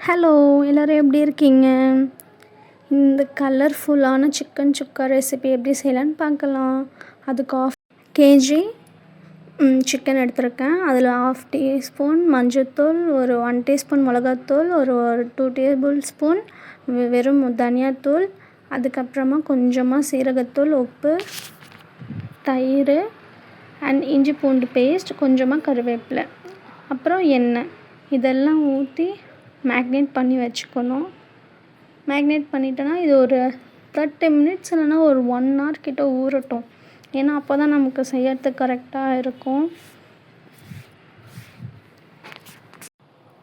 Hello எல்லோரும் எப்படி இருக்கீங்க? இந்த கலர்ஃபுல்லான சிக்கன் சுக்கா ரெசிபி எப்படி செய்யலான்னு பார்க்கலாம். அதுக்கு 1/2 kg சிக்கன் எடுத்திருக்கேன். அதில் 1/2 teaspoon மஞ்சள்தூள், ஒரு 1 teaspoon மிளகாத்தூள், ஒரு 2 tablespoon வெறும் தனியாத்தூள், அதுக்கப்புறமா கொஞ்சமாக சீரகத்தூள், உப்பு, தயிர் அண்ட் இஞ்சி பூண்டு பேஸ்ட், கொஞ்சமாக கருவேப்பிலை, அப்புறம் எண்ணெய், இதெல்லாம் ஊற்றி மேக்னேட் பண்ணி வச்சுக்கணும். மேக்னேட் பண்ணிட்டோன்னா இது ஒரு 30 minutes இல்லைனா ஒரு 1 hour கிட்ட ஊறட்டும். ஏன்னா அப்போ தான் நமக்கு செய்யறதுக்கு கரெக்டாக இருக்கும்.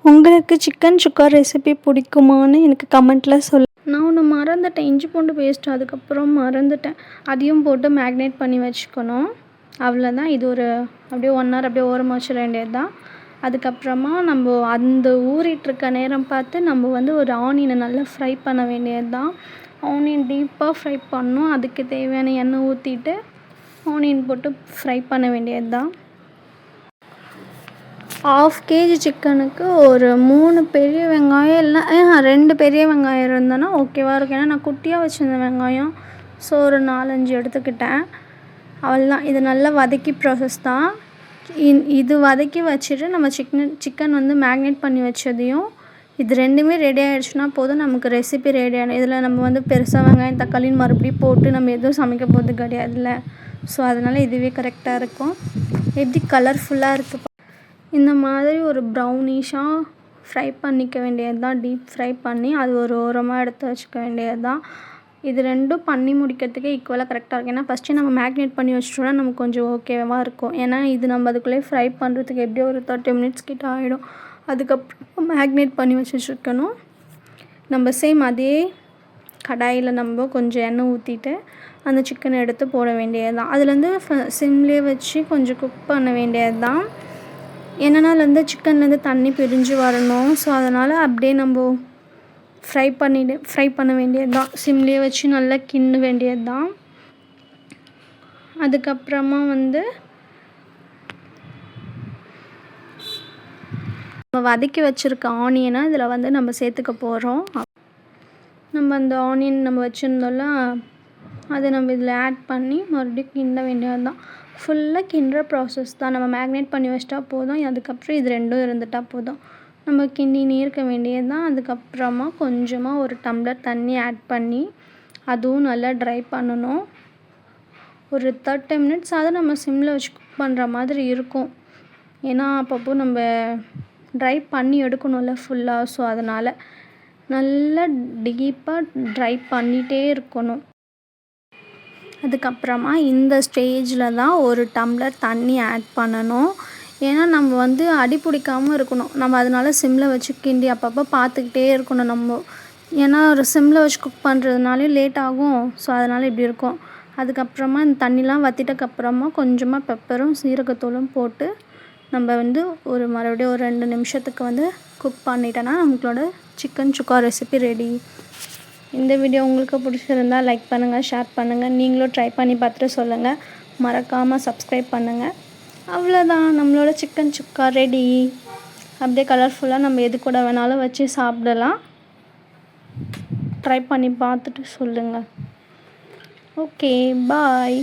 உங்களுக்கு சிக்கன் சுக்கா ரெசிபி பிடிக்குமான்னு எனக்கு கமெண்ட்டில் நான் ஒன்று மறந்துட்டேன், இஞ்சி பூண்டு பேஸ்ட் அதுக்கப்புறம் மறந்துட்டேன். அதையும் போட்டு மேக்னேட் பண்ணி வச்சுக்கணும். அவ்வளோதான். இது ஒரு அப்படியே 1 hour அப்படியே ஓரமாக வச்சிட வேண்டியது தான். அதுக்கப்புறமா நம்ம அந்த ஊறிட்டுருக்க நேரம் பார்த்து நம்ம ஒரு ஆனியனை நல்லா ஃப்ரை பண்ண வேண்டியது தான். ஆனியன் டீப்பாக ஃப்ரை பண்ணணும். அதுக்கு தேவையான எண்ணெய் ஊற்றிட்டு ஆனியன் போட்டு ஃப்ரை பண்ண வேண்டியது தான். 1/2 kg சிக்கனுக்கு ஒரு 3 பெரிய வெங்காயம் இல்லை 2 பெரிய வெங்காயம் இருந்தோன்னா ஓகேவாக இருக்கும். ஏன்னா நான் குட்டியாக வச்சுருந்தேன் வெங்காயம், ஸோ ஒரு 4-5 எடுத்துக்கிட்டேன். அவ்வளோதான். இது நல்லா வதக்கி ப்ராசஸ் தான். இது வதக்கி வச்சுட்டு நம்ம சிக்கன் மேக்னேட் பண்ணி வச்சதையும் இது ரெண்டுமே ரெடி ஆகிடுச்சுன்னா போதும், நமக்கு ரெசிபி ரெடி ஆகிடும். இதில் நம்ம பெருசாக வெங்காயம் தக்காளின்னு மறுபடியும் போட்டு நம்ம எதுவும் சமைக்க போகிறது கிடையாதுல்ல. ஸோ அதனால் இதுவே கரெக்டாக இருக்கும். எப்படி கலர்ஃபுல்லாக இருக்குது இந்த மாதிரி ஒரு ப்ரௌனிஷாக ஃப்ரை பண்ணிக்க வேண்டியது தான். டீப் ஃப்ரை பண்ணி அது ஒரு ஓரமாக எடுத்து வச்சுக்க வேண்டியது தான். இது ரெண்டும் பண்ணி முடிக்கிறதுக்கே ஈக்குவலாக கரெக்டாக இருக்கும். ஏன்னா ஃபஸ்ட்டு நம்ம மேக்னேட் பண்ணி வச்சிட்டோம்னா நமக்கு கொஞ்சம் ஓகேவாக இருக்கும். ஏன்னா இது நம்ம அதுக்குள்ளேயே ஃப்ரை பண்ணுறதுக்கு எப்படியோ ஒரு 30 minutes கிட்ட ஆகிடும். அதுக்கப்புறம் மேக்னேட் பண்ணி வச்சுருக்கணும். நம்ம சேம் அதே கடாயில் நம்ம கொஞ்சம் எண்ணெய் ஊற்றிட்டு அந்த சிக்கனை எடுத்து போட வேண்டியது தான். அதுலேருந்து சிம்லேயே வச்சு கொஞ்சம் குக் பண்ண வேண்டியது தான். என்னென்னா அதுலேருந்து சிக்கன்லேருந்து தண்ணி பிரிஞ்சு வரணும். ஸோ அதனால் அப்படியே நம்ம ஃப்ரை பண்ண வேண்டியது தான். சிம்லேயே வச்சு நல்லா கிண்ண வேண்டியது தான். அதுக்கப்புறமா நம்ம வதக்கி வச்சுருக்க ஆனியனை இதில் நம்ம சேர்த்துக்க போகிறோம். நம்ம அந்த ஆனியன் நம்ம வச்சுருந்தோம்ல, அதை நம்ம இதில் ஆட் பண்ணி மறுபடியும் கிண்ட வேண்டியது தான். ஃபுல்லாக கிண்டுற ப்ராசஸ் தான். நம்ம மேக்னேட் பண்ணி வச்சிட்டா போதும். அதுக்கப்புறம் இது ரெண்டும் இருந்துட்டால் போதும். நம்ம கிண்டினே இருக்க வேண்டியது தான். அதுக்கப்புறமா கொஞ்சமாக ஒரு டம்ளர் தண்ணி ஆட் பண்ணி அதுவும் நல்லா ட்ரை பண்ணணும். ஒரு 30 minutes நம்ம சிம்மில் வச்சு குக் பண்ணுற மாதிரி இருக்கும். ஏன்னா அப்பப்போ நம்ம ட்ரை பண்ணி எடுக்கணும்ல ஃபுல்லாக. ஸோ அதனால் நல்லா டீப்பாக ட்ரை பண்ணிகிட்டே இருக்கணும். அதுக்கப்புறமா இந்த ஸ்டேஜில் தான் ஒரு டம்ளர் தண்ணி ஆட் பண்ணணும். ஏன்னா நம்ம அடி பிடிக்காமல் இருக்கணும். நம்ம அதனால சிம்மில் வச்சு கிண்டி அப்பப்போ பார்த்துக்கிட்டே இருக்கணும் நம்ம. ஏன்னா ஒரு சிம்மில் வச்சு குக் பண்ணுறதுனாலே லேட் ஆகும். ஸோ அதனால் இப்படி இருக்கும். அதுக்கப்புறமா இந்த தண்ணிலாம் வற்றிட்டக்கப்புறமா கொஞ்சமாக பெப்பரும் சீரகத்தூளும் போட்டு நம்ம ஒரு மறுபடியும் ஒரு 2 நிமிஷத்துக்கு குக் பண்ணிட்டோன்னா நம்மளோட சிக்கன் சுக்கா ரெசிபி ரெடி. இந்த வீடியோ உங்களுக்கு பிடிச்சிருந்தால் லைக் பண்ணுங்கள், ஷேர் பண்ணுங்கள். நீங்களும் ட்ரை பண்ணி பார்த்துட்டு சொல்லுங்கள். மறக்காமல் சப்ஸ்கிரைப் பண்ணுங்கள். அவ்வளோதான், நம்மளோட சிக்கன் சுக்கா ரெடி. அப்படியே கலர்ஃபுல்லாக நம்ம எது கூட வேணாலும் வச்சு சாப்பிடலாம். ட்ரை பண்ணி பார்த்துட்டு சொல்லுங்கள். ஓகே, பாய்.